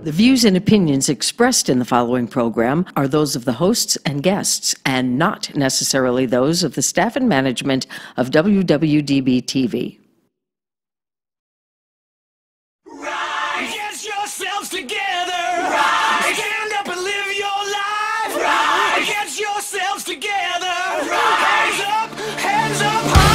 The views and opinions expressed in the following program are those of the hosts and guests, and not necessarily those of the staff and management of WWDB TV. Right. Get yourselves together. Right. Stand up and live your life. Right. Get yourselves together. Right. Hands up high.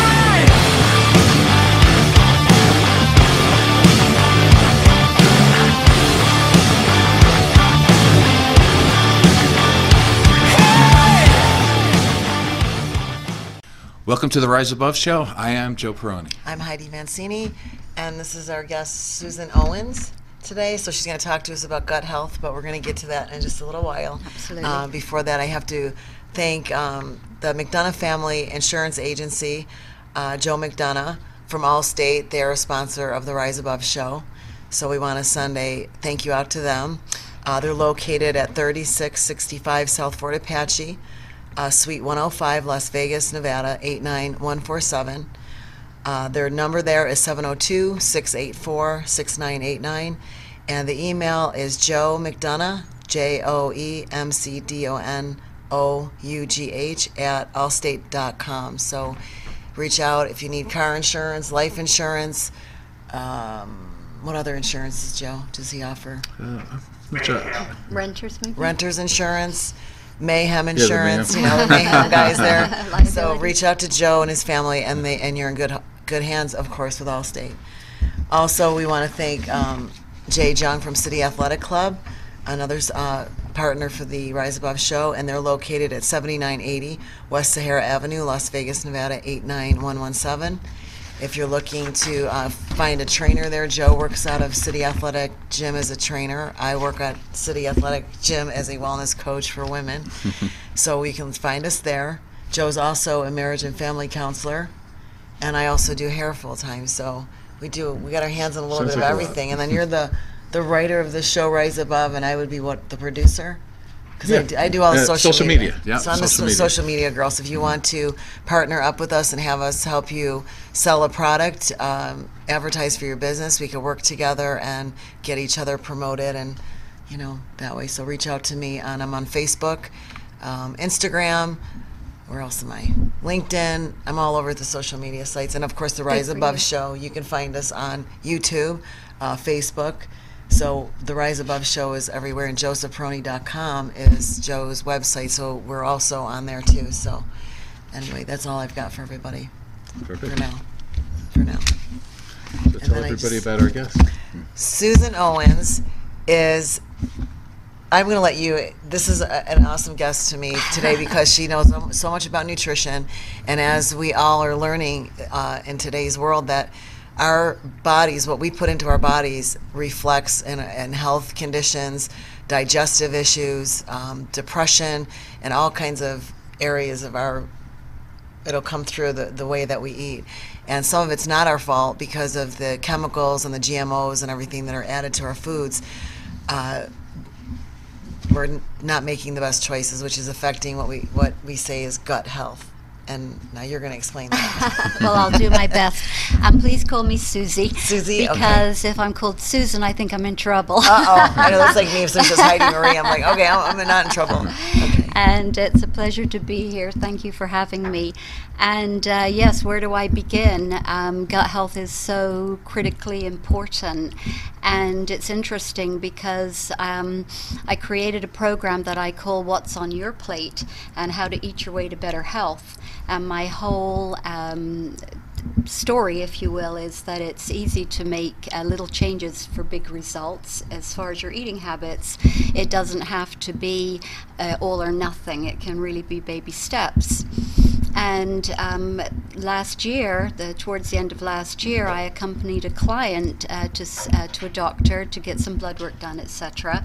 Welcome to the Rise Above Show. I am Joe Perroni. I'm Heidi Mancini, and this is our guest, Susan Owens, today. So she's going to talk to us about gut health, but we're going to get to that in just a little while. Absolutely. Before that, I have to thank the McDonough Family Insurance Agency, Joe McDonough from Allstate. They're a sponsor of the Rise Above Show. So we want to send a thank you out to them. They're located at 3665 South Fort Apache. Suite 105, Las Vegas, Nevada, 89147. Their number there is 702-684-6989. And the email is Joe McDonough, JoeMcDonough, at allstate.com. So reach out if you need car insurance, life insurance. What other insurances, Joe, does he offer? Renters, maybe? Renters insurance. Mayhem Insurance, you know, the Mayhem guys there. So reach out to Joe and his family, and you're in good hands, of course, with Allstate. Also, we want to thank Jay Jung from City Athletic Club, another partner for the Rise Above Show, and they're located at 7980 West Sahara Avenue, Las Vegas, Nevada, 89117. If you're looking to find a trainer there, Joe works out of City Athletic Gym as a trainer. I work at City Athletic Gym as a wellness coach for women. So you can find us there. Joe's also a marriage and family counselor, and I also do hair full time. So we got our hands on a little bit of everything. And then you're the writer of the show Rise Above, and I would be the producer? Because I do all the social media. Yeah, so I'm the social media girl. So if you want to partner up with us and have us help you sell a product, advertise for your business, we could work together and get each other promoted, and that way. So reach out to me, and I'm on Facebook, Instagram. Where else am I? LinkedIn. I'm all over the social media sites, and of course the Rise Above Show. You can find us on YouTube, Facebook. So the Rise Above Show is everywhere, and josephperroni.com is Joe's website, so we're also on there too. So anyway, that's all I've got for everybody. Perfect. For now. So tell everybody about our guest. Susan Owens is, I'm going to let you, this is an awesome guest to me today because she knows so much about nutrition, and as we all are learning in today's world, that our bodies, what we put into our bodies, reflects in health conditions, digestive issues, depression, and all kinds of areas of it'll come through the way that we eat. And some of it's not our fault because of the chemicals and the GMOs and everything that are added to our foods. We're not making the best choices, which is affecting what we say is gut health. And now you're going to explain that. Well, I'll do my best. Please call me Susie. Susie, because if I'm called Susan, I think I'm in trouble. Uh-oh. I know, that's like me if someone says Heidi Marie. I'm like, okay, I'm not in trouble. Okay. And it's a pleasure to be here. Thank you for having me. And yes, where do I begin? Gut health is so critically important. And it's interesting because I created a program that I call What's on Your Plate and How to Eat Your Way to Better Health. And my whole story, if you will, is that it's easy to make little changes for big results as far as your eating habits. It doesn't have to be all or nothing. It can really be baby steps. And last year, towards the end of last year, I accompanied a client to a doctor to get some blood work done, etc.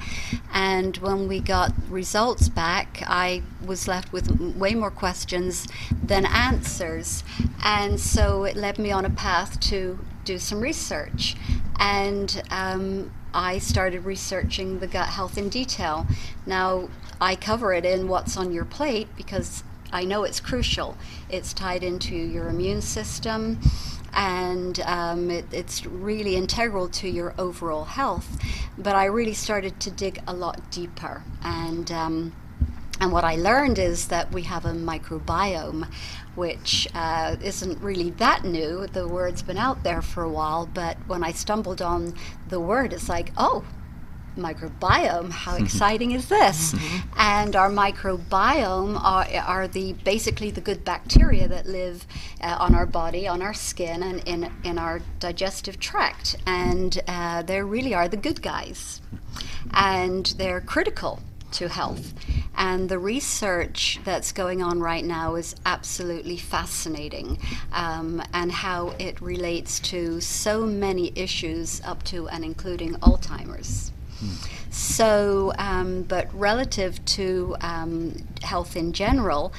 And when we got results back, I was left with way more questions than answers. And so it led me on a path to do some research. And I started researching the gut health in detail. Now, I cover it in What's on Your Plate because I know it's crucial. It's tied into your immune system, and it's really integral to your overall health. But I really started to dig a lot deeper, and what I learned is that we have a microbiome, which isn't really that new. The word's been out there for a while, but when I stumbled on the word, it's like, oh, microbiome, how exciting is this? And our microbiome are basically the good bacteria that live on our body, on our skin, and in our digestive tract. And they really are the good guys. And they're critical to health. And the research that's going on right now is absolutely fascinating, and how it relates to so many issues up to and including Alzheimer's. So, but relative to health in general,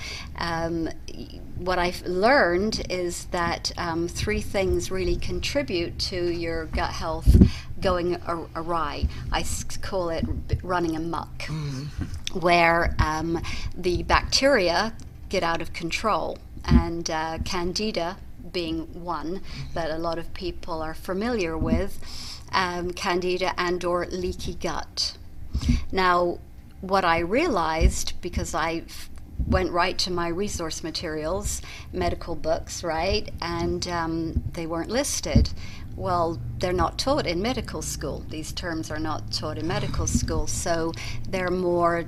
what I've learned is that 3 things really contribute to your gut health going awry. I call it running amok, where the bacteria get out of control, and Candida being one that a lot of people are familiar with. Candida and or leaky gut. Now, what I realized, because I went right to my resource materials, medical books, right, and they weren't listed. Well, they're not taught in medical school. These terms are not taught in medical school, so they're more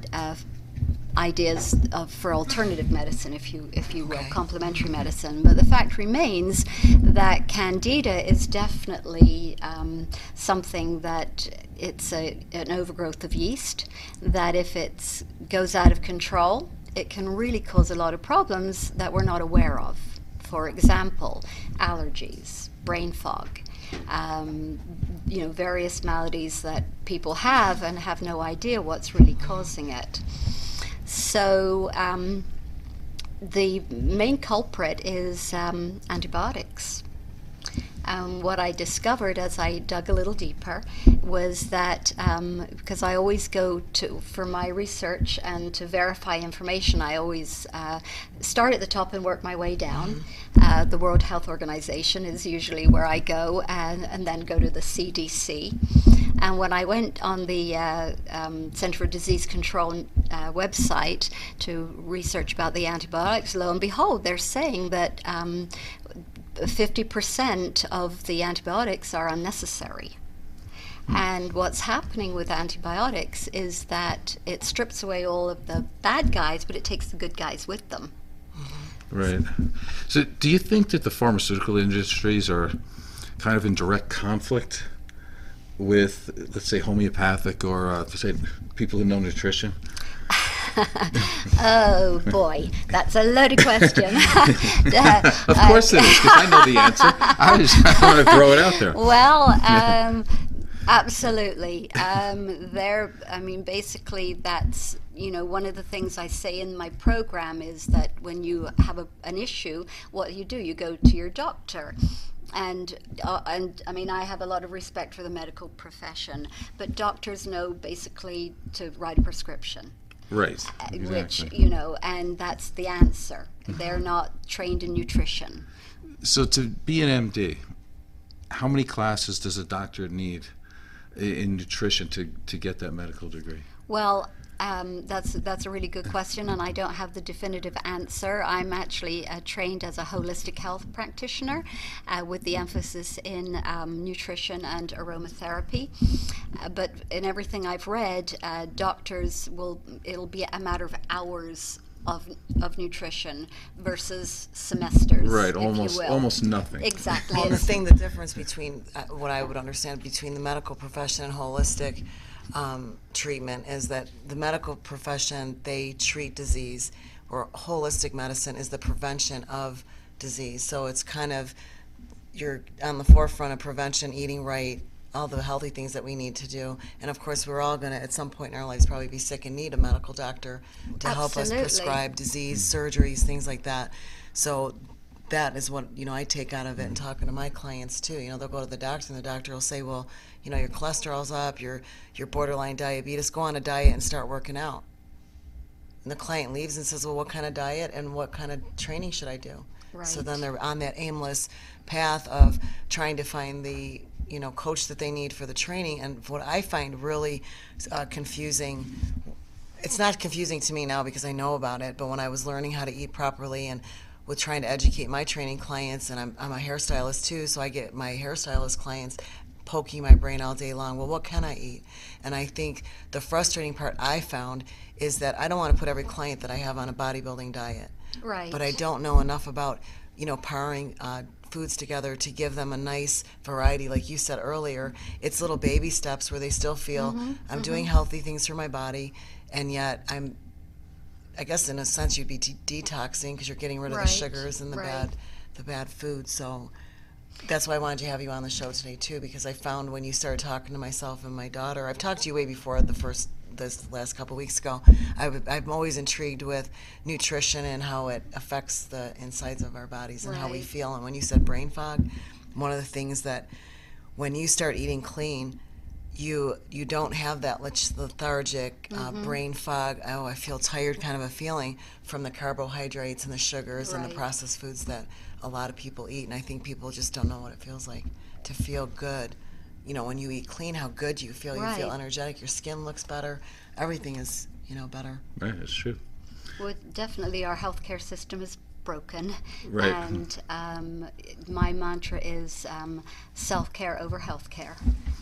ideas for alternative medicine, if you will, complementary medicine. But the fact remains that Candida is definitely something that it's an overgrowth of yeast, that if it goes out of control, it can really cause a lot of problems that we're not aware of. For example, allergies, brain fog, various maladies that people have and have no idea what's really causing it. So the main culprit is antibiotics. What I discovered as I dug a little deeper was that because I always go for my research and to verify information, I always start at the top and work my way down. The World Health Organization is usually where I go, and then go to the CDC. And when I went on the Center for Disease Control website to research about the antibiotics, lo and behold, they're saying that 50% of the antibiotics are unnecessary. And what's happening with antibiotics is that it strips away all of the bad guys, but it takes the good guys with them. Right. So do you think that the pharmaceutical industries are kind of in direct conflict with, let's say, homeopathic or say people who know nutrition? Oh boy, that's a loaded question. Of course it is, because I know the answer. I want to throw it out there. Well, absolutely. Basically, that's one of the things I say in my program is that when you have an issue, what you do, you go to your doctor. And I have a lot of respect for the medical profession, but doctors know basically to write a prescription. Right. Exactly. Which, and that's the answer. They're not trained in nutrition. So to be an MD, how many classes does a doctor need in nutrition to get that medical degree? Well, that's a really good question, and I don't have the definitive answer. I'm actually trained as a holistic health practitioner with the emphasis in nutrition and aromatherapy. But in everything I've read, doctors it'll be a matter of hours of nutrition versus semesters. Right, if you will. almost nothing. Exactly. Well, the difference between what I would understand between the medical profession and holistic treatment is that the medical profession, they treat disease, or holistic medicine is the prevention of disease. So it's kind of, you're on the forefront of prevention, eating right, all the healthy things that we need to do. And of course, we're all going to, at some point in our lives, probably be sick and need a medical doctor to help us prescribe disease, surgeries, things like that. So that is what, I take out of it and talking to my clients too. They'll go to the doctor and the doctor will say, well, your cholesterol's up, you're borderline diabetes, go on a diet and start working out. And the client leaves and says, well, what kind of diet and what kind of training should I do? So Right. then they're on that aimless path of trying to find the coach that they need for the training. And what I find really confusing, it's not confusing to me now because I know about it, but when I was learning how to eat properly and with trying to educate my training clients, and I'm a hairstylist too, so I get my hairstylist clients poking my brain all day long. Well, what can I eat? And I think the frustrating part I found is that I don't want to put every client that I have on a bodybuilding diet. Right. But I don't know enough about, powering foods together to give them a nice variety. Like you said earlier, it's little baby steps where they still feel I'm doing healthy things for my body, and yet I guess in a sense you'd be detoxing because you're getting rid of the Right. sugars and the Right. bad food. So that's why I wanted to have you on the show today too, because I found when you started talking to myself and my daughter, I've talked to you way before this last couple of weeks ago. I'm always intrigued with nutrition and how it affects the insides of our bodies and how we Right. feel. And when you said brain fog, one of the things that when you start eating clean, you don't have that lethargic brain fog, oh, I feel tired kind of a feeling from the carbohydrates and the sugars and the Right. processed foods that a lot of people eat. And I think people just don't know what it feels like to feel good. When you eat clean, how good you feel. You feel Right. energetic, your skin looks better, everything is, better. Right, that's true. Well, definitely our healthcare system is broken. Right. And my mantra is self-care over healthcare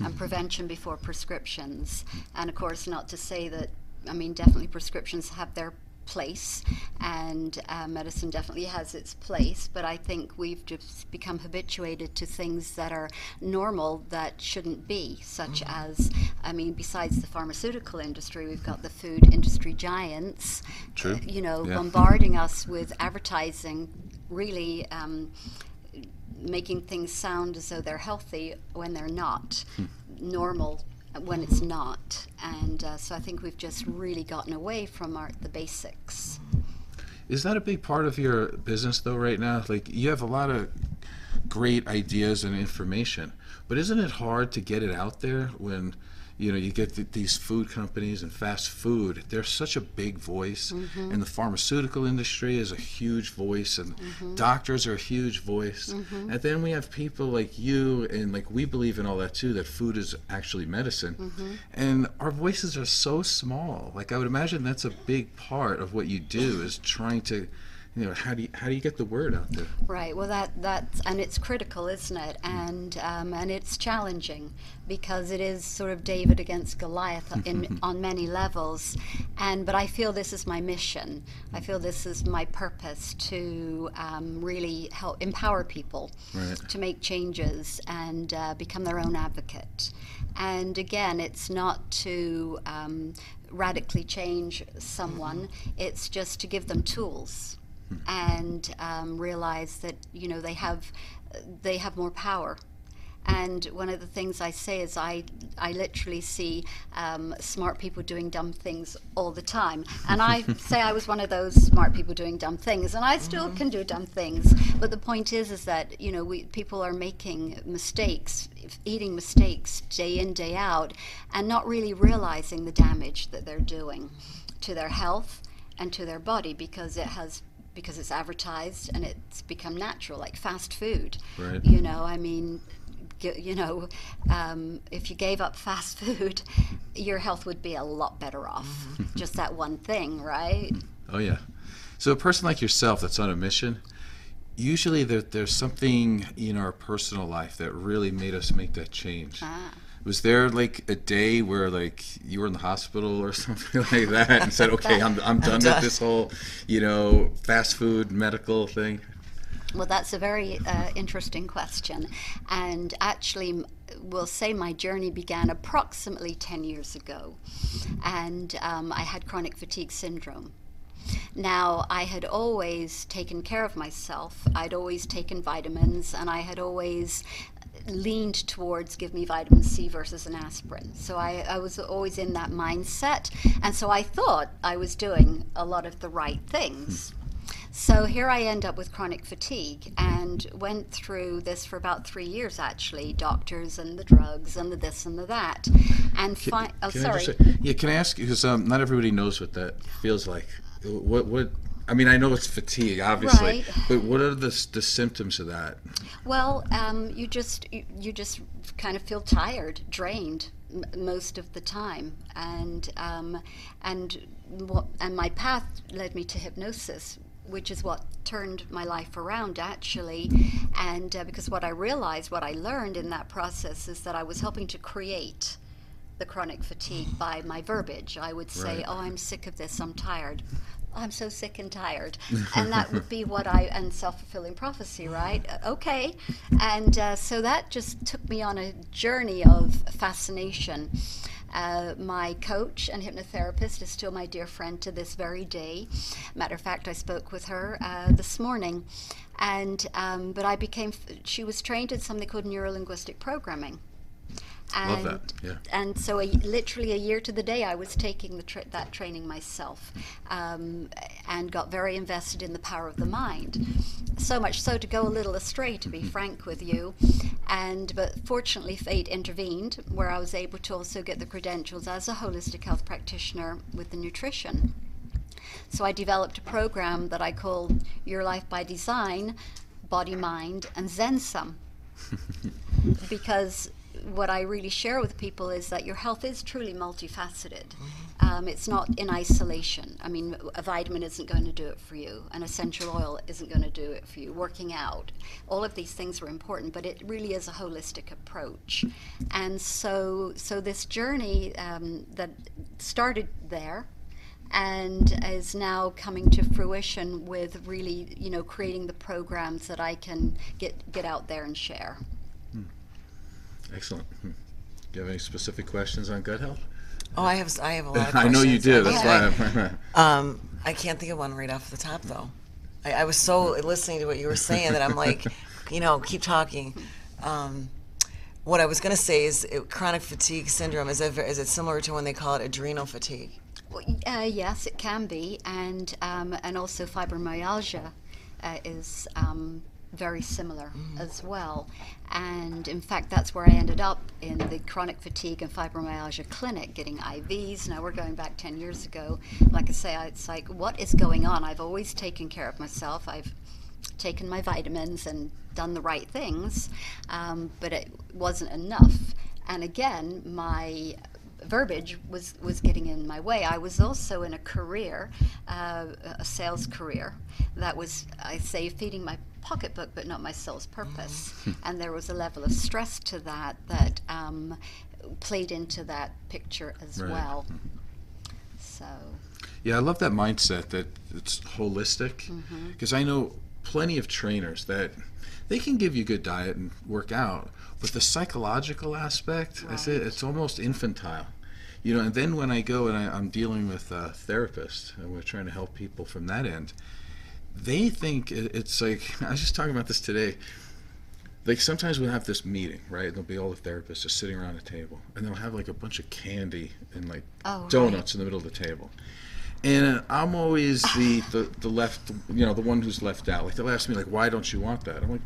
and prevention before prescriptions. And of course, not to say that, definitely prescriptions have their place, and medicine definitely has its place, but I think we've just become habituated to things that are normal that shouldn't be, such as, besides the pharmaceutical industry, we've got the food industry giants, True. Yeah. bombarding us with advertising, really making things sound as though they're healthy when they're not, normal when it's not. And so I think we've just really gotten away from the basics. Is that a big part of your business though right now? Like, you have a lot of great ideas and information, but isn't it hard to get it out there when you get these food companies and fast food? They're such a big voice, and the pharmaceutical industry is a huge voice, and doctors are a huge voice, and then we have people like you, and like we believe in all that too, that food is actually medicine, and our voices are so small. Like, I would imagine that's a big part of what you do, is trying to, how do you get the word out there? Right. Well, that's and it's critical, isn't it? And it's challenging because it is sort of David against Goliath on many levels. But I feel this is my mission. I feel this is my purpose to really help empower people to make changes and become their own advocate. And again, it's not to radically change someone. It's just to give them tools. And realize that they have more power. And one of the things I say is I literally see smart people doing dumb things all the time. And I say I was one of those smart people doing dumb things, and I still can do dumb things. But the point is that people are making mistakes, eating mistakes day in, day out, and not really realizing the damage that they're doing to their health and to their body because it's advertised and it's become natural, like fast food. Right. If you gave up fast food, your health would be a lot better off. Just that one thing, right? Oh yeah. So a person like yourself that's on a mission, usually there's something in our personal life that really made us make that change. Was there like a day where like you were in the hospital or something like that and said, okay, I'm done with this whole, fast food medical thing? Well, that's a very interesting question. And actually, we'll say my journey began approximately 10 years ago. And I had chronic fatigue syndrome. Now, I had always taken care of myself. I'd always taken vitamins, and I had always leaned towards give me vitamin C versus an aspirin. So I was always in that mindset, and so I thought I was doing a lot of the right things. So here I end up with chronic fatigue, and went through this for about 3 years actually, doctors and the drugs and the this and the that. And Can I ask you, because not everybody knows what that feels like. What I mean, I know it's fatigue, obviously, Right. but what are the symptoms of that? Well, you just kind of feel tired, drained most of the time, and my path led me to hypnosis, which is what turned my life around, actually. And because what I learned in that process is that I was helping to create the chronic fatigue by my verbiage. I would say, Right. "Oh, I'm sick of this. I'm tired. I'm so sick and tired," and that would be and self-fulfilling prophecy, right? Okay, and so that just took me on a journey of fascination. My coach and hypnotherapist is still my dear friend to this very day. Matter of fact, I spoke with her this morning, and but she was trained in something called Neuro-linguistic programming. Love that, yeah. And so literally a year to the day, I was taking that training myself, and got very invested in the power of the mind. So much so to go a little astray, to be frank with you. But fortunately, fate intervened, where I was able to also get the credentials as a holistic health practitioner with the nutrition. So I developed a program that I call Your Life by Design, Body, Mind, and Zen Some. Because what I really share with people is that your health is truly multifaceted. It's not in isolation. I mean, a vitamin isn't going to do it for you. An essential oil isn't going to do it for you. Working out, all of these things are important, but it really is a holistic approach. And so this journey that started there and is now coming to fruition with really, creating the programs that I can get out there and share. Excellent. Do you have any specific questions on gut health? Oh, I have a lot of questions. I know you do. That's Okay. why. I can't think of one right off the top, though. I was so listening to what you were saying that I'm like, keep talking. What I was going to say is chronic fatigue syndrome, is it similar to when they call it adrenal fatigue? Well, yes, it can be, and also fibromyalgia is very similar as well. And in fact, that's where I ended up, in the chronic fatigue and fibromyalgia clinic, getting IVs. Now we're going back 10 years ago. Like I say, it's like, what is going on? I've always taken care of myself. I've taken my vitamins and done the right things, but it wasn't enough. And again, my verbiage was getting in my way. I was also in a career, a sales career, that was, I say, feeding my pocketbook but not my soul's purpose. And there was a level of stress to that played into that picture as Right. well. So Yeah, I love that mindset that it's holistic, because I know plenty of trainers that they can give you good diet and work out, but the psychological aspect, I say it's almost infantile. And then when I go and I'm dealing with a therapist and we're trying to help people from that end, they think it's like, I was just talking about this today, like sometimes we'll have this meeting, right? There'll be all the therapists just sitting around a table, and they'll have like a bunch of candy and like donuts in the middle of the table. And I'm always the left, the one who's left out. Like they'll ask me, like, why don't you want that? I'm like,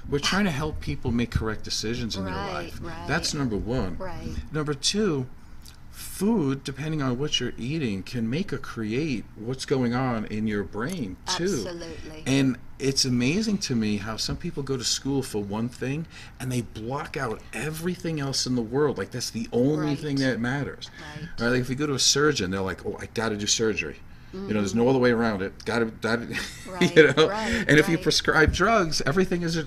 we're trying to help people make correct decisions in their life. Right. That's number one. Right. Number two, food, depending on what you're eating, can make or create what's going on in your brain too. Absolutely. And it's amazing to me how some people go to school for one thing and they block out everything else in the world. Like that's the only thing that matters. Right. Like if you go to a surgeon, they're like, oh, I got to do surgery. There's no other way around it. Got to, Right, right, and if you right. prescribe drugs, everything is,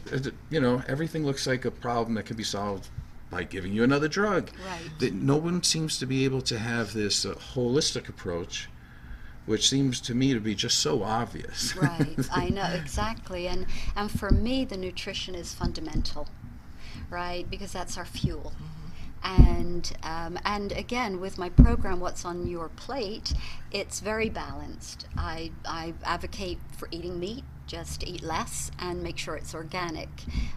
everything looks like a problem that can be solved by giving you another drug. Right. That no one seems to be able to have this holistic approach, which seems to me to be just so obvious. Right, I know, exactly. And for me, the nutrition is fundamental, right? Because that's our fuel. And again, with my program, What's on Your Plate, it's very balanced. I advocate for eating meat, just eat less and make sure it's organic.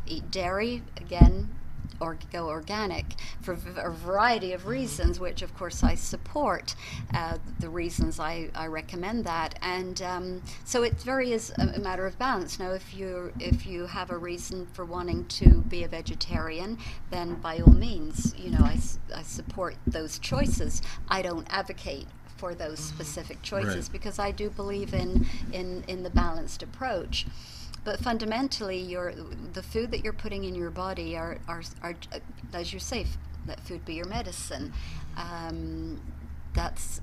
Eat dairy, again, or go organic for a variety of reasons, which of course I support the reasons I recommend that. And so it very is a matter of balance. Now if you have a reason for wanting to be a vegetarian, then by all means, I support those choices. I don't advocate for those specific choices, Right. because I do believe in the balanced approach. But fundamentally, the food that you're putting in your body are as you say, let food be your medicine. That's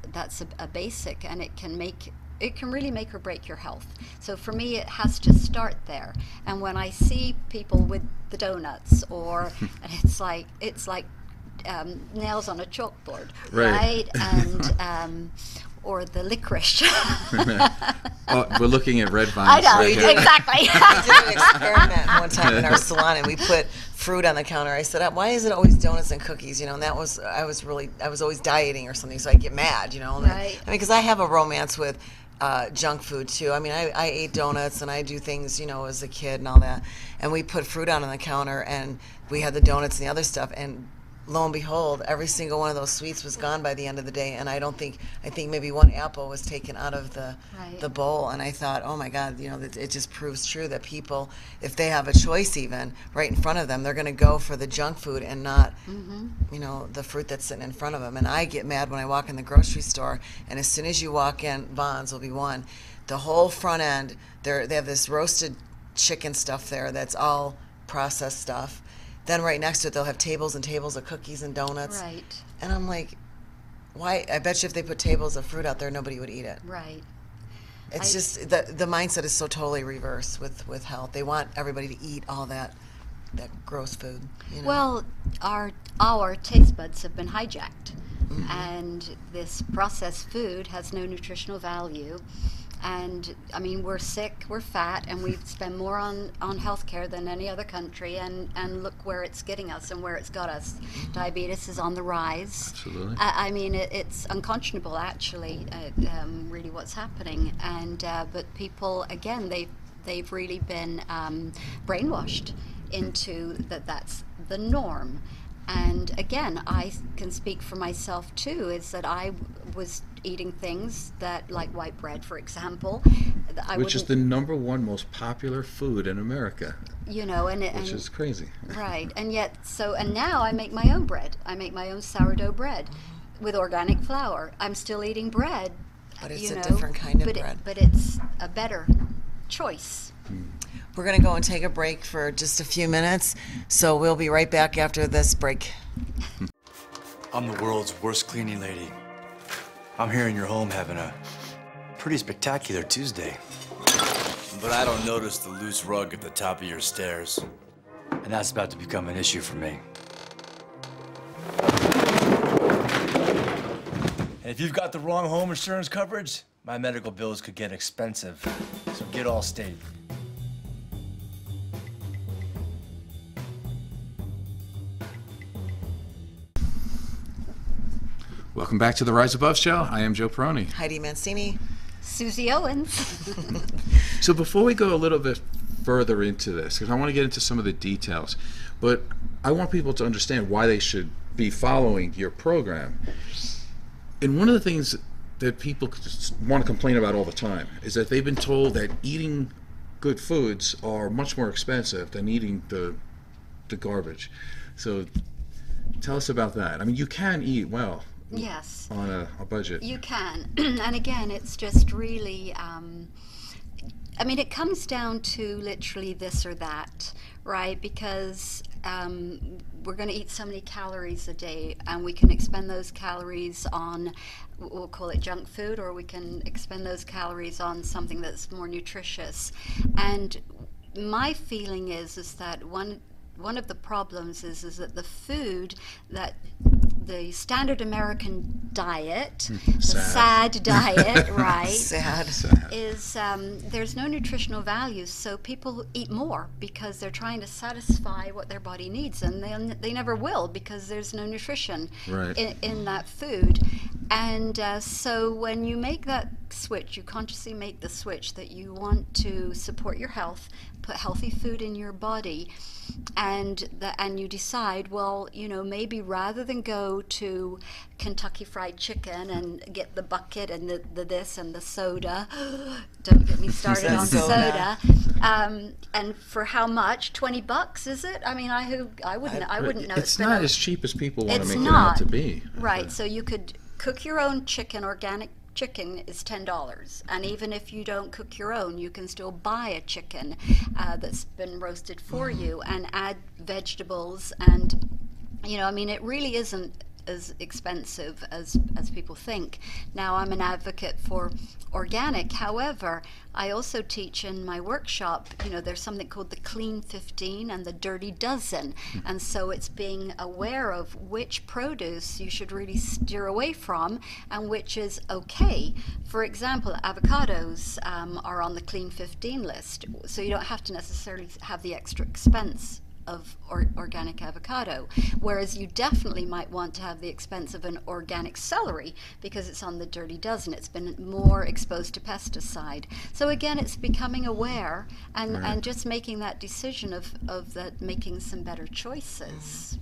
a basic, and it can really make or break your health. So for me, it has to start there. And when I see people with the donuts, or it's like nails on a chalkboard, Right. And or the licorice. Oh, we're looking at red vines. I know, right here. exactly. We did an experiment one time in our salon, and we put fruit on the counter. I said, "Why is it always donuts and cookies?" You know, and I was always dieting or something, so I get mad. You know, and Right. I mean, because I have a romance with junk food too. I mean, I ate donuts and I do things, you know, as a kid and all that. And we put fruit out on the counter, and we had the donuts and the other stuff, and lo and behold, every single one of those sweets was gone by the end of the day. And I think maybe one apple was taken out of the bowl. And I thought, oh my God, you know, it just proves true that people, if they have a choice even right in front of them, they're going to go for the junk food and not, you know, the fruit that's sitting in front of them. And I get mad when I walk in the grocery store, and as soon as you walk in, Vons will be one, the whole front end, they have this roasted chicken stuff there that's all processed stuff. Then right next to it, they'll have tables and tables of cookies and donuts. Right. And I'm like, why? I bet you if they put tables of fruit out there, nobody would eat it. Right. It's just the mindset is so totally reversed with health. They want everybody to eat all that gross food. You know? Well, our taste buds have been hijacked, and this processed food has no nutritional value. And I mean, we're sick, we're fat, and we spend more on healthcare than any other country. And look where it's getting us and where it's got us. Diabetes is on the rise. Absolutely. I mean, it's unconscionable, actually, really what's happening. And but people, again, they've really been brainwashed into that's the norm. And again, I can speak for myself too, is that I was eating things that, like white bread, for example, Which is the #1 most popular food in America. You know, Which is crazy. Right, and yet, and now I make my own bread. I make my own sourdough bread with organic flour. I'm still eating bread. But it's a different kind of bread. But it's a better choice. We're going to go and take a break for just a few minutes, so we'll be right back after this break. I'm the world's worst cleaning lady. I'm here in your home having a pretty spectacular Tuesday. But I don't notice the loose rug at the top of your stairs. And that's about to become an issue for me. And if you've got the wrong home insurance coverage, my medical bills could get expensive. So get Allstate. Welcome back to the Rise Above Show. I am Joe Perroni. Heidi Mancini. Susie Owens. So before we go a little bit further into this, because I want to get into some of the details, but I want people to understand why they should be following your program. And one of the things that people want to complain about all the time is that they've been told that eating good foods are much more expensive than eating the garbage. So tell us about that. I mean, you can eat well. Yes. On a budget. You can. And again, it's just really, I mean, it comes down to literally this or that, right? Because we're going to eat so many calories a day, and we can expend those calories on, we'll call it junk food, or we can expend those calories on something that's more nutritious. And my feeling is that one of the problems is that the food that the standard American diet, the sad diet, right? Sad. Is there's no nutritional value, so people eat more because they're trying to satisfy what their body needs, and they never will because there's no nutrition in that food. And so when you make that switch, you consciously make the switch that you want to support your health, put healthy food in your body, and you decide, well, you know, maybe rather than go to Kentucky Fried Chicken and get the bucket and the this and the soda, don't get me started on soda. And for how much? $20, is it? I mean, I wouldn't know. It's not as cheap as people want to make it not out to be. right. So you could cook your own chicken, organic chicken is $10, and even if you don't cook your own, you can still buy a chicken that's been roasted for you and add vegetables. And I mean, it really isn't as expensive as people think. Now, I'm an advocate for organic. However, I also teach in my workshop, there's something called the Clean 15 and the Dirty Dozen. And so it's being aware of which produce you should really steer away from and which is okay. For example, avocados are on the Clean 15 list, so you don't have to necessarily have the extra expense of organic avocado, whereas you definitely might want to have the expense of an organic celery because it's on the Dirty Dozen. It's been more exposed to pesticide. So again, it's becoming aware and just making that decision of that, making some better choices.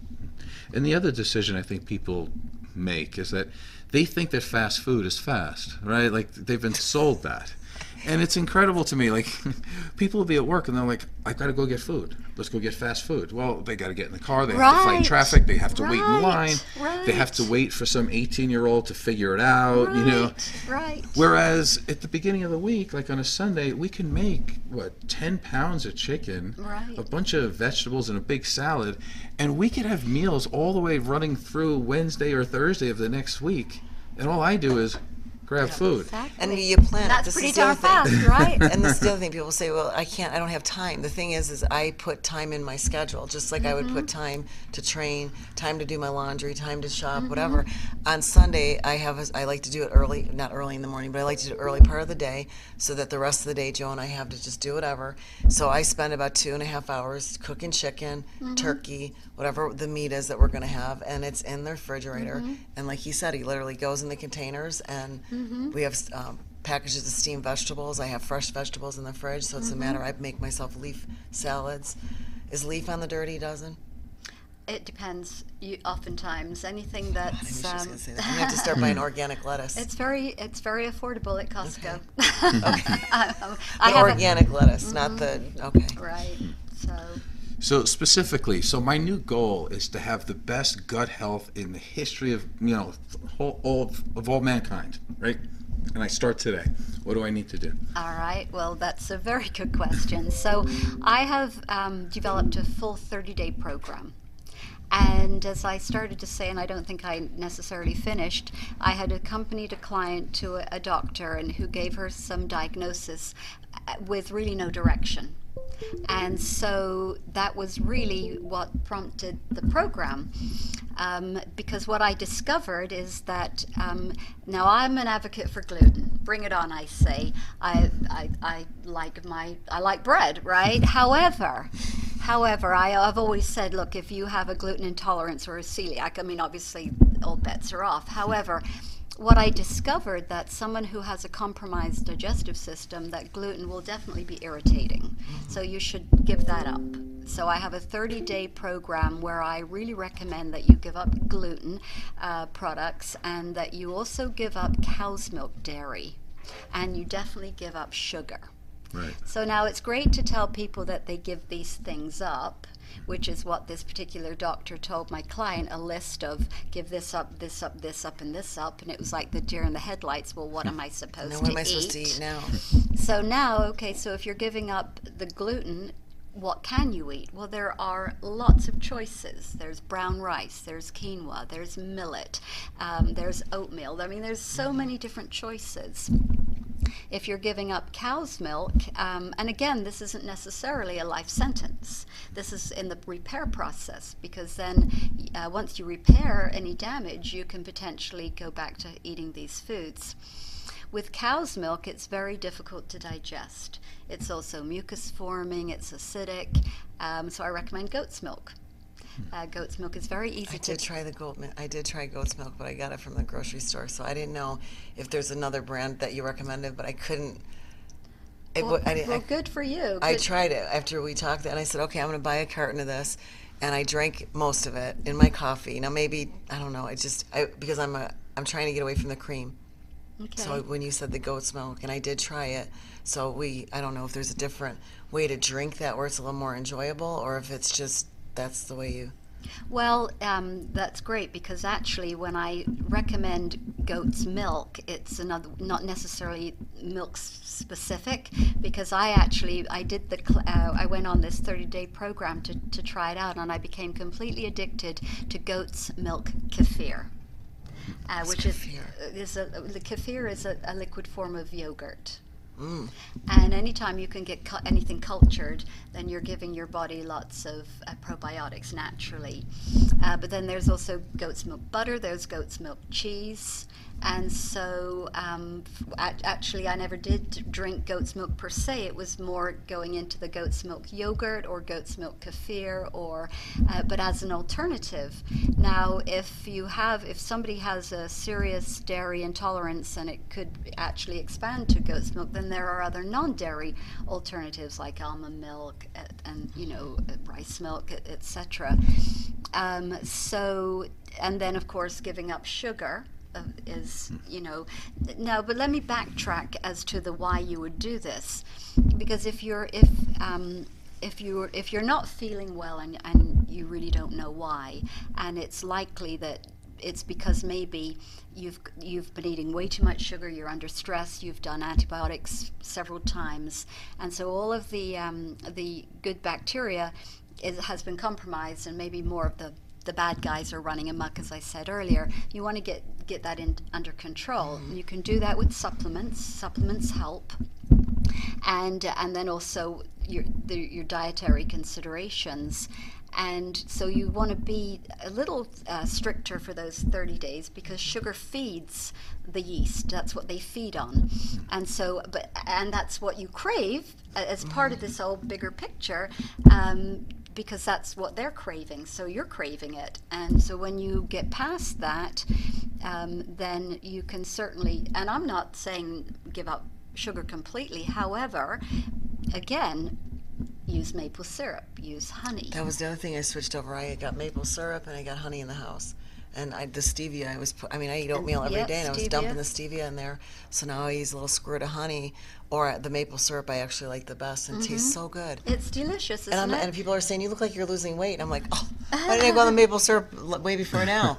And the other decision I think people make is that they think that fast food is fast, right? Like they've been sold that. And it's incredible to me, like, people will be at work and they're like, I've got to go get food. Let's go get fast food. Well, they got to get in the car, they have to fight traffic, they have to wait in line, they have to wait for some 18-year-old to figure it out, Whereas at the beginning of the week, like on a Sunday, we can make, 10 pounds of chicken, a bunch of vegetables and a big salad, and we could have meals all the way running through Wednesday or Thursday of the next week. And all I do is grab food. Exactly. And you plan it. That's pretty darn fast, right? And this is the other thing. People say, well, I don't have time. The thing is I put time in my schedule, just like I would put time to train, time to do my laundry, time to shop, whatever. On Sunday, I like to do it early, not early in the morning, but I like to do it early part of the day so that the rest of the day, Joe and I have to just do whatever. So I spend about 2.5 hours cooking chicken, turkey, whatever the meat is that we're going to have, and it's in the refrigerator. And like he said, he literally goes in the containers, and we have packages of steamed vegetables. I have fresh vegetables in the fridge, so it's a matter. I make myself leaf salads. Is leaf on the Dirty Dozen? It depends. Oftentimes, anything that's. I was just going to say that. I'm going to have to start buying organic lettuce. It's very affordable at Costco. The organic lettuce, not the Right. So specifically, my new goal is to have the best gut health in the history of all mankind, right? And I start today. What do I need to do? All right. Well, that's a very good question. So I have developed a full 30-day program. And as I started to say, and I don't think I necessarily finished, I had accompanied a client to a doctor and who gave her some diagnosis with really no direction. And so that was really what prompted the program, because what I discovered is that now I'm an advocate for gluten. Bring it on, I say. I like bread, right? However, I've always said, look, if you have a gluten intolerance or a celiac, I mean, obviously all bets are off. However, what I discovered that someone who has a compromised digestive system, that gluten will definitely be irritating. So you should give that up. So I have a 30-day program where I really recommend that you give up gluten products and that you also give up cow's milk dairy, and you definitely give up sugar. Right. So now it's great to tell people that they give these things up, which is what this particular doctor told my client, a list of give this up, this up, this up, and this up. And it was like the deer in the headlights. Well, what am I supposed to eat? What am I supposed to eat now? So now, okay, so if you're giving up the gluten, what can you eat? Well, there are lots of choices. There's brown rice, there's quinoa, there's millet, there's oatmeal. I mean, there's so many different choices. If you're giving up cow's milk, and again, this isn't necessarily a life sentence. This is in the repair process, because then once you repair any damage, you can potentially go back to eating these foods. With cow's milk, it's very difficult to digest. It's also mucus forming, it's acidic, so I recommend goat's milk. Goat's milk is very easy to... I did try goat's milk, but I got it from the grocery store, so I didn't know if there's another brand that you recommended, but I couldn't... good for you. I tried it after we talked, and I said, okay, I'm going to buy a carton of this, and I drank most of it in my coffee. Now maybe, I don't know, because I'm trying to get away from the cream. Okay. So when you said the goat's milk, and I did try it, so I don't know if there's a different way to drink that where it's a little more enjoyable, or if it's just, that's the way you... Well, that's great, because actually when I recommend goat's milk, it's another, not necessarily milk specific, because I did I went on this 30-day program to try it out, and I became completely addicted to goat's milk kefir. Which kefir? The kefir is a liquid form of yogurt. And anytime you can get anything cultured, then you're giving your body lots of probiotics naturally. But then there's also goat's milk butter, there's goat's milk cheese. And so actually I never did drink goat's milk per se. It was more going into the goat's milk yogurt or goat's milk kefir, or but as an alternative. Now if somebody has a serious dairy intolerance and it could actually expand to goat's milk, then there are other non-dairy alternatives like almond milk and rice milk, etc. So, and then of course giving up sugar is, now, but let me backtrack as to the why you would do this, because if you're not feeling well and you really don't know why, and it's likely that it's because maybe you've been eating way too much sugar, you're under stress, you've done antibiotics several times, and so all of the good bacteria has been compromised, and maybe more of the bad guys are running amok, as I said earlier. You want to get that under control. And you can do that with supplements. Supplements help, and then also your dietary considerations. And so you want to be a little stricter for those 30 days, because sugar feeds the yeast. That's what they feed on. And so, and that's what you crave as part of this whole bigger picture. Because that's what they're craving, so you're craving it. And so when you get past that, then you can certainly, and I'm not saying give up sugar completely, however, again, use maple syrup, use honey. That was the other thing I switched over. I got maple syrup and I got honey in the house. And the stevia, I eat oatmeal every day, and I was dumping the stevia in there. So now I use a little squirt of honey, or the maple syrup I actually like the best, and it tastes so good. It's delicious, isn't it? And people are saying, you look like you're losing weight. And I'm like, oh, why didn't I go on the maple syrup way before now?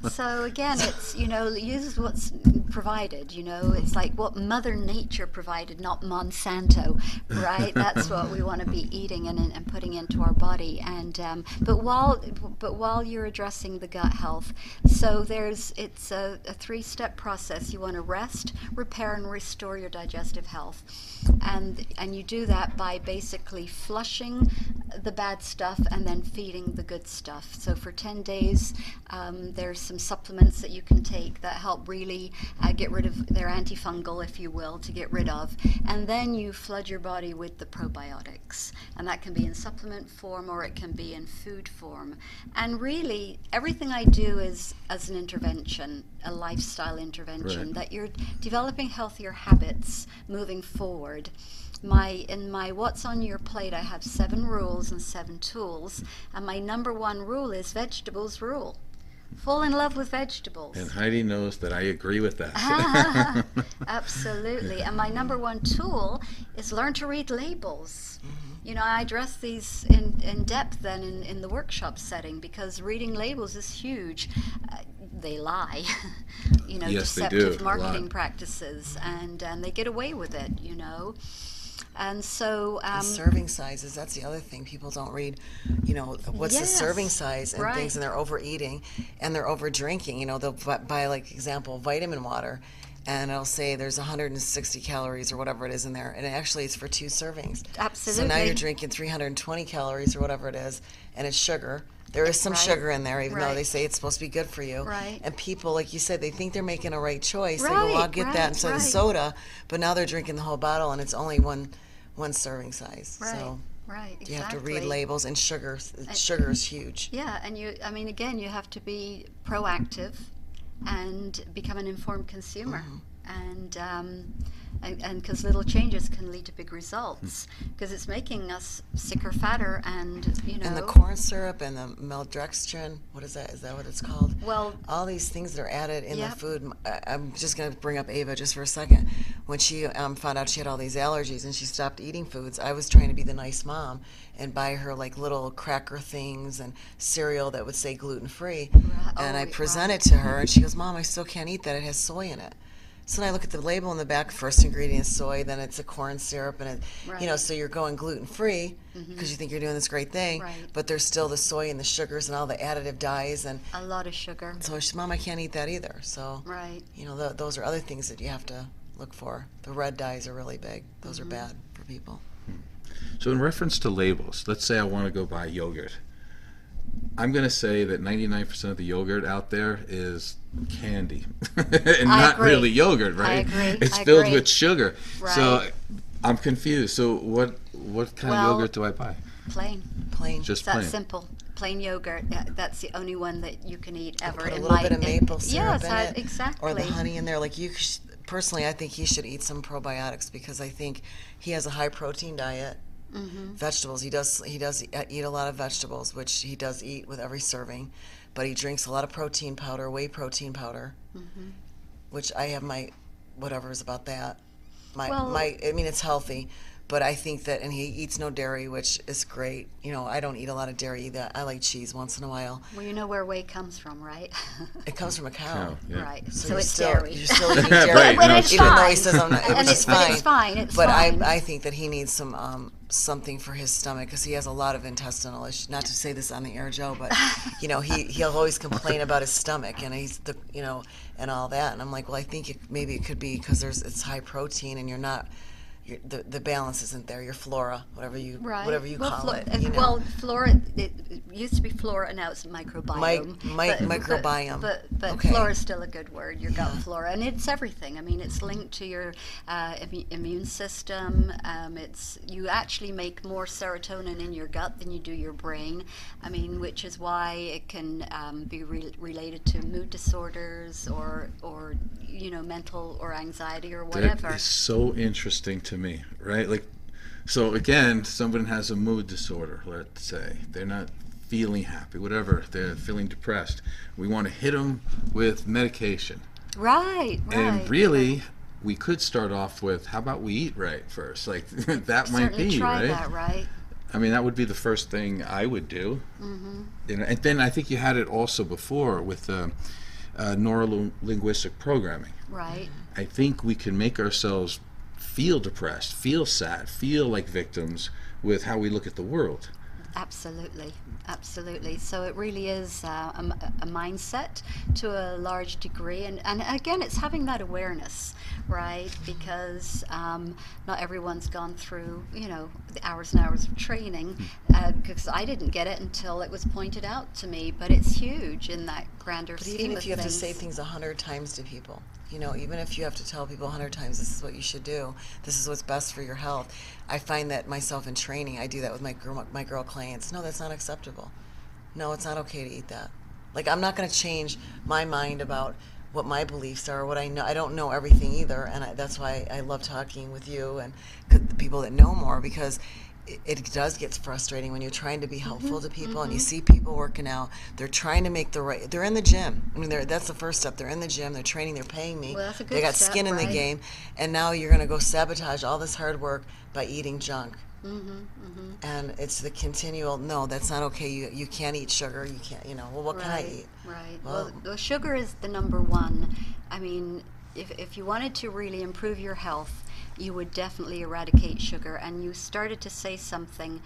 So again, it's, use what's provided, it's like what Mother Nature provided, not Monsanto, right? That's what we want to be eating and putting into our body. And but while you're addressing the gut health, so it's a 3-step process. You want to rest, repair, and restore your digestive health. And you do that by basically flushing the bad stuff and then feeding the good stuff. So for 10 days, there's some supplements that you can take that help really get rid of their antifungal, if you will, to get rid of. And then you flood your body with the probiotics. And that can be in supplement form, or it can be in food form. And really, everything I do is as an intervention, a lifestyle intervention, that you're developing healthier habits moving forward. In my What's on Your Plate, I have 7 rules and 7 tools, and my number 1 rule is vegetables rule. Fall in love with vegetables. And Heidi knows that I agree with that. Absolutely. And my number 1 tool is learn to read labels. I address these in depth then in the workshop setting, because reading labels is huge. They lie, Yes, deceptive marketing practices, and they get away with it, And so the serving sizes, that's the other thing people don't read, what's the serving size and things, and they're overeating and they're over drinking. They'll buy, like, example, vitamin water, and it'll say there's 160 calories or whatever it is in there, and actually it's for 2 servings. Absolutely. So now you're drinking 320 calories or whatever it is, and it's sugar. There is some sugar in there, even though they say it's supposed to be good for you. Right. And people, like you said, they think they're making a right choice. They go, well, I'll get that instead of soda, but now they're drinking the whole bottle, and it's only one serving size. Right. So Exactly. you have to read labels, and sugar is huge. Yeah, and again, you have to be proactive and become an informed consumer. And and because little changes can lead to big results, because it's making us sicker, fatter, and And the corn syrup and the maltodextrin, what is that? Is that what it's called? Well, all these things that are added in the Yep. food. I'm just going to bring up Ava just for a second. When she found out she had all these allergies and she stopped eating foods, I was trying to be the nice mom and buy her like little cracker things and cereal that would say gluten-free. And I presented to her, and she goes, "Mom, I still can't eat that. It has soy in it." So then I look at the label in the back, first ingredient is soy, then it's a corn syrup, and it, so you're going gluten-free because you think you're doing this great thing, Right. but there's still the soy and the sugars and all the additive dyes, and a lot of sugar. so she, Mom, I can't eat that either. So, Right. those are other things that you have to look for. The red dyes are really big. Those are bad for people. So in reference to labels, let's say I want to go buy yogurt. I'm going to say that 99% of the yogurt out there is candy and not agree. really yogurt, right? I agree. It's I filled agree. with sugar. So Right. I'm confused. So what kind of yogurt do I buy? Plain. Plain. Just It's that plain. simple. Plain yogurt. That's the only one that you can eat ever. Put a in little my- bit of maple syrup yes, in it, exactly. or the honey in there. Like personally, I think he should eat some probiotics because I think he has a high protein diet. Vegetables. He does eat a lot of vegetables, which he does eat with every serving, but he drinks a lot of protein powder, whey protein powder, which I have my whatever's about that. I mean, it's healthy, but I think that, and he eats no dairy, which is great. I don't eat a lot of dairy either. I like cheese once in a while. Well, you know where whey comes from, right? It comes from a cow. Cow, yeah. Right. So So you're it's still, dairy. You're still eating dairy, Right, But no, it's it's even though fine. he says I'm not, And which is but fine. it's fine. It's But fine. I think that he needs some something for his stomach because he has a lot of intestinal issues. Not to say this on the air, Joe, but he'll always complain about his stomach and and all that. And I'm like, well, I think maybe it could be because it's high protein and you're not. The balance isn't there. Your flora, whatever you call it. Well, flora. It used to be flora, and now it's microbiome. Microbiome. But Okay. flora is still a good word. Your gut flora, and it's everything. I mean, it's linked to your immune system. You actually make more serotonin in your gut than you do your brain. I mean, which is why it can be related to mood disorders or mental or anxiety or whatever. That is so interesting to me, right? Like, so again, someone has a mood disorder, let's say. They're not feeling happy, whatever. They're feeling depressed. We want to hit them with medication. Right. And really, we could start off with, how about we eat right first? Like, that might Certainly be, try right? that, right? I mean, that would be the first thing I would do. And then I think you had it also before with neuro-linguistic programming. Right. I think we can make ourselves feel depressed, feel sad, feel like victims with how we look at the world. Absolutely, absolutely. So it really is a mindset to a large degree, and again, it's having that awareness, right? Because not everyone's gone through, the hours and hours of training. Because I didn't get it until it was pointed out to me, but it's huge in that grander But scheme even of if you have to things. say things 100 times to people, even if you have to tell people 100 times, this is what you should do, this is what's best for your health. I find that myself in training, I do that with my girl clients. No, that's not acceptable. No, it's not okay to eat that. Like, I'm not going to change my mind about what my beliefs are, what I know. I don't know everything either, and that's why I love talking with you and the people that know more, because it does get frustrating when you're trying to be helpful to people and you see people working out. They're trying to make they're in the gym. I mean, that's the first step. They're in the gym. They're training. They're paying me. Well, that's a good they got step, skin in the right? game, and now you're going to go sabotage all this hard work by eating junk. And it's the continual. No, that's not okay. You can't eat sugar. You can't. Well, what can I eat? Right. Well, Well, sugar is the number one. I mean, if you wanted to really improve your health, you would definitely eradicate sugar. And you started to say something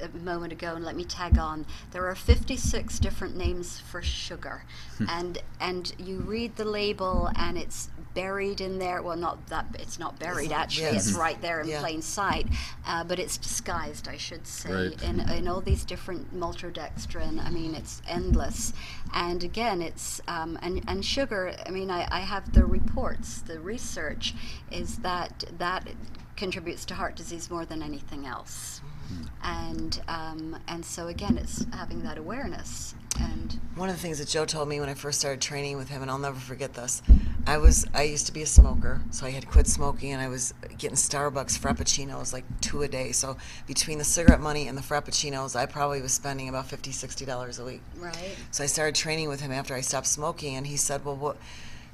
a moment ago, and let me tag on. There are 56 different names for sugar, and you read the label, and it's buried in there. Well, not that it's not buried actually. Yes. It's right there in Yeah. plain sight, but it's disguised, I should say, Right. in all these different maltodextrin. I mean, it's endless. And again, it's and sugar. I mean, I have the reports. The research is that contributes to heart disease more than anything else. And so again, it's having that awareness. And one of the things that Joe told me when I first started training with him, and I'll never forget this, I used to be a smoker, so I had quit smoking, and I was getting Starbucks Frappuccinos, like 2 a day. So between the cigarette money and the Frappuccinos, I probably was spending about $50, $60 a week. right. So I started training with him after I stopped smoking, and he said, well, what,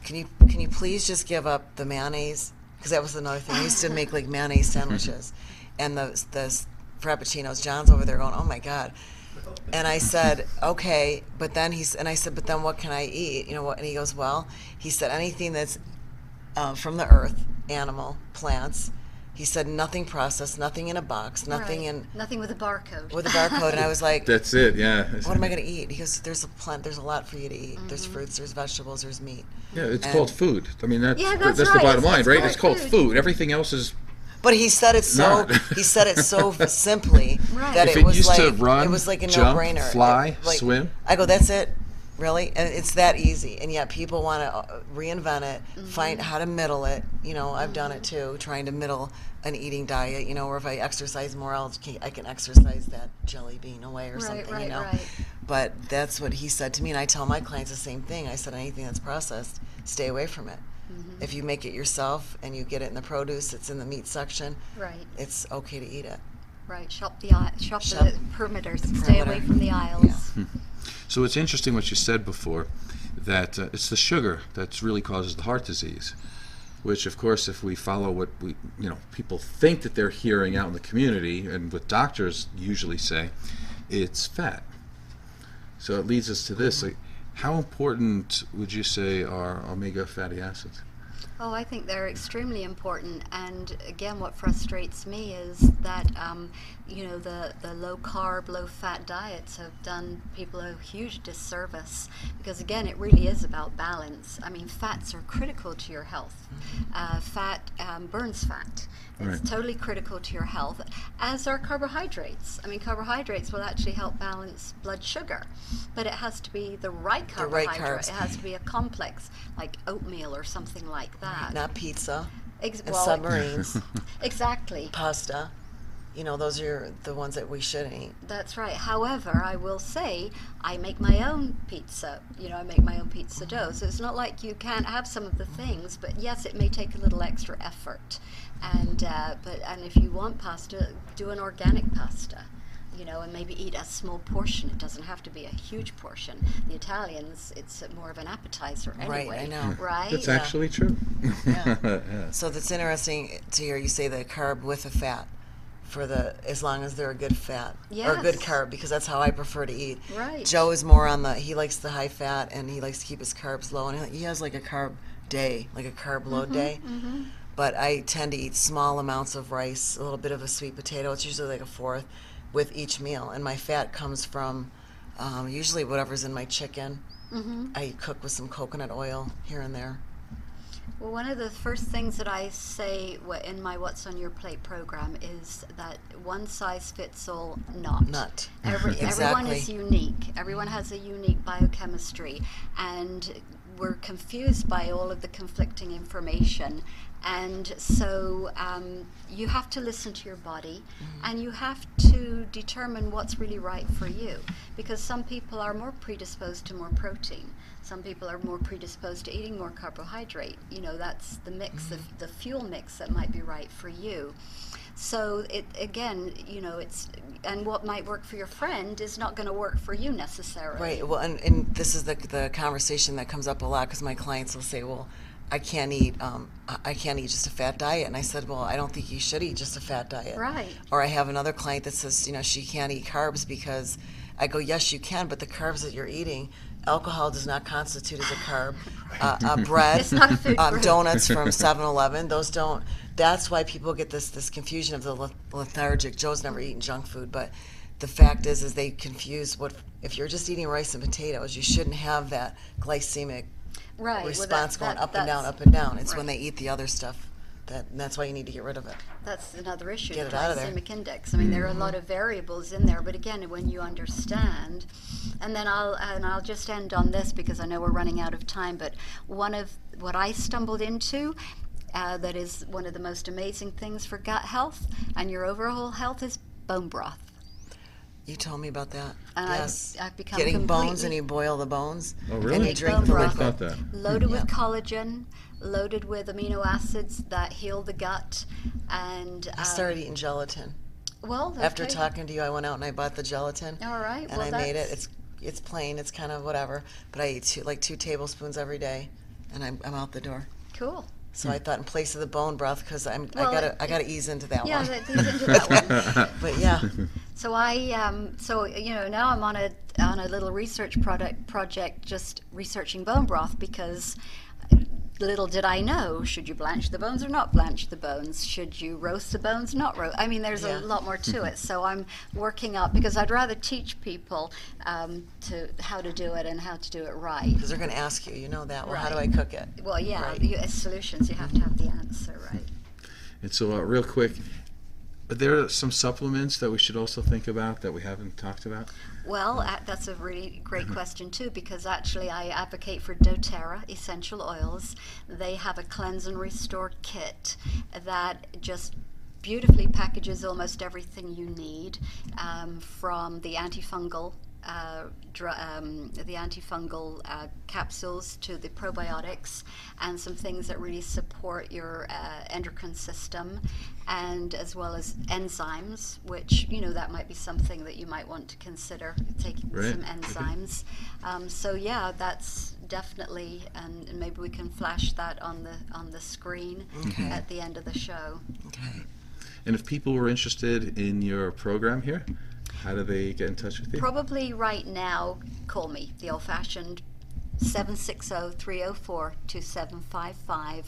can you please just give up the mayonnaise? Because that was another thing. I used to make like mayonnaise sandwiches, and the Frappuccinos. John's over there going, oh my God. And I said, okay, but then I said, but then what can I eat? You know what? And he goes, well, he said anything that's from the earth, animal, plants. He said nothing processed, nothing in a box, nothing Right. Nothing with a barcode. with a barcode. And I was like, That's it, yeah. what am I going to eat? He goes, there's a lot for you to eat. There's fruits, there's vegetables, there's meat. Yeah, it's And- called food. I mean, that's, Yeah, that's the right. bottom line, It's right? called It's called food. food. Everything else is... But he said it so Not. he said it so simply Right. that If it it was used like to run, it was like a jump, no-brainer. fly, Like, swim. I go, that's it, really, and it's that easy. And yet people want to reinvent it, find how to middle it. You know, I've done it too, trying to middle an eating diet. You know, or if I exercise more, I can exercise that jelly bean away or Right, something. right, you know, right. but that's what he said to me, and I tell my clients the same thing. I said anything that's processed, stay away from it. If you make it yourself and you get it in the produce, it's in the meat section, Right, it's okay to eat it. right. Shop the Shop perimeters. the Stay away perimeter. from the aisles. Yeah. So it's interesting what you said before, that it's the sugar that really causes the heart disease, which, of course, if we follow what people think that they're hearing out in the community and what doctors usually say, it's fat. So it leads us to this. Like, how important would you say are omega fatty acids? Oh, I think they're extremely important. And again, what frustrates me is that, the low carb, low fat diets have done people a huge disservice, because again, it really is about balance. I mean, fats are critical to your health. Fat burns fat. It's Right. totally critical to your health, as are carbohydrates. I mean, carbohydrates will actually help balance blood sugar, but it has to be the right The right carbohydrate. carbs. It has to be a complex, like oatmeal or something like that. Not pizza and Well, submarines, exactly. pasta. You know, those are the ones that we shouldn't eat. That's right. However, I will say I make my own pizza. I make my own pizza dough. So it's not like you can't have some of the things, but yes, it may take a little extra effort. And if you want pasta, do an organic pasta. And maybe eat a small portion. It doesn't have to be a huge portion. The Italians, it's more of an appetizer anyway. Right, I know. Right? That's Yeah. actually true. Yeah. Yeah. So that's interesting to hear you say the carb with the fat, as long as they're a good fat or a good Yes. carb, because that's how I prefer to eat. Right. Joe is more on he likes the high fat, and he likes to keep his carbs low, and he has like a carb day, like a carb load day. But I tend to eat small amounts of rice, a little bit of a sweet potato. It's usually like a fourth with each meal, and my fat comes from usually whatever's in my chicken. I cook with some coconut oil here and there. Well, one of the first things that I say in my What's on Your Plate program is that one size fits all not. Everyone Exactly. is unique. Everyone has a unique biochemistry, and we're confused by all of the conflicting information. And so you have to listen to your body, and you have to determine what's really right for you, because some people are more predisposed to more protein. Some people are more predisposed to eating more carbohydrate. That's the mix, the fuel mix that might be right for you. So and what might work for your friend is not going to work for you necessarily. Right. Well, and this is the conversation that comes up a lot, because my clients will say, well, I can't eat just a fat diet. And I said, well, I don't think you should eat just a fat diet. Right. Or I have another client that says, she can't eat carbs, because I go, yes, you can, but the carbs that you're eating, alcohol does not constitute as a carb. Bread, It's not a food group. donuts from 7-Eleven, those don't. That's why people get this confusion of the lethargic. Joe's never eaten junk food, but the fact is they confuse if you're just eating rice and potatoes, you shouldn't have that glycemic Right. response going up and down, that's- up and down. It's when right. they eat the other stuff that's why you need to get rid of it. That's another issue, Get the it out of there. glycemic index. I mean, there are a lot of variables in there, but again, when you understand, and then I'll just end on this because I know we're running out of time, but one of what I stumbled into that is one of the most amazing things for gut health and your overall health is bone broth. You told me about that. And Yes. I've become Getting bones and completely- you boil the bones. Oh, really? And you Make drink bone the broth. I liquid. thought that. Loaded with Yeah. collagen, loaded with amino acids that heal the gut, and I started eating gelatin. well, After okay. talking to you, I went out and I bought the gelatin. All right, And well, I made it. that's- It's plain. It's kind of whatever. But I eat two tablespoons every day, and I'm out the door. Cool. So I thought in place of the bone broth, because Well, I gotta ease into that Yeah, one. that leads into that one. But yeah, So now I'm on a little research project just researching bone broth, because little did I know, should you blanch the bones or not blanch the bones? Should you roast the bones, not roast? I mean, there's Yeah. a lot more to it. So I'm working up, because I'd rather teach people to how to do it and how to do it right. because they're gonna ask you. You know that. Well, how do I Right. cook it? Well, yeah, Right. as solutions, you have to have the answer, right? And so, real quick, are there some supplements that we should also think about that we haven't talked about? Well, that's a really great question too, because actually I advocate for doTERRA essential oils. They have a cleanse and restore kit that just beautifully packages almost everything you need, from the antifungal capsules to the probiotics, and some things that really support your endocrine system, and as well as enzymes, which that might be something that you might want to consider, taking Right. some enzymes. So yeah, that's definitely, and maybe we can flash that on the screen at the end of the show. Okay. And if people were interested in your program here, how do they get in touch with you? Probably right now, call me, the old-fashioned 760-304-2755.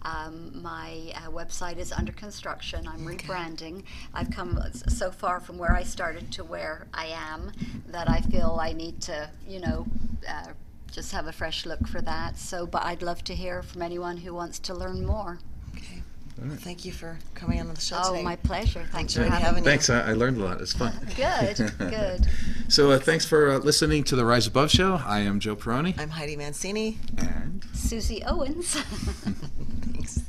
My website is under construction. I'm rebranding. I've come so far from where I started to where I am that I feel I need to, just have a fresh look for that. So, but I'd love to hear from anyone who wants to learn more. Okay. Well, thank you for coming on the show Oh, today. my pleasure. Thanks for Enjoyed having having me. you. Thanks, I learned a lot. It's fun. Good, good. So thanks for listening to the Rise Above Show. I am Joe Perroni. I'm Heidi Mancini. And Susie Owens. Thanks.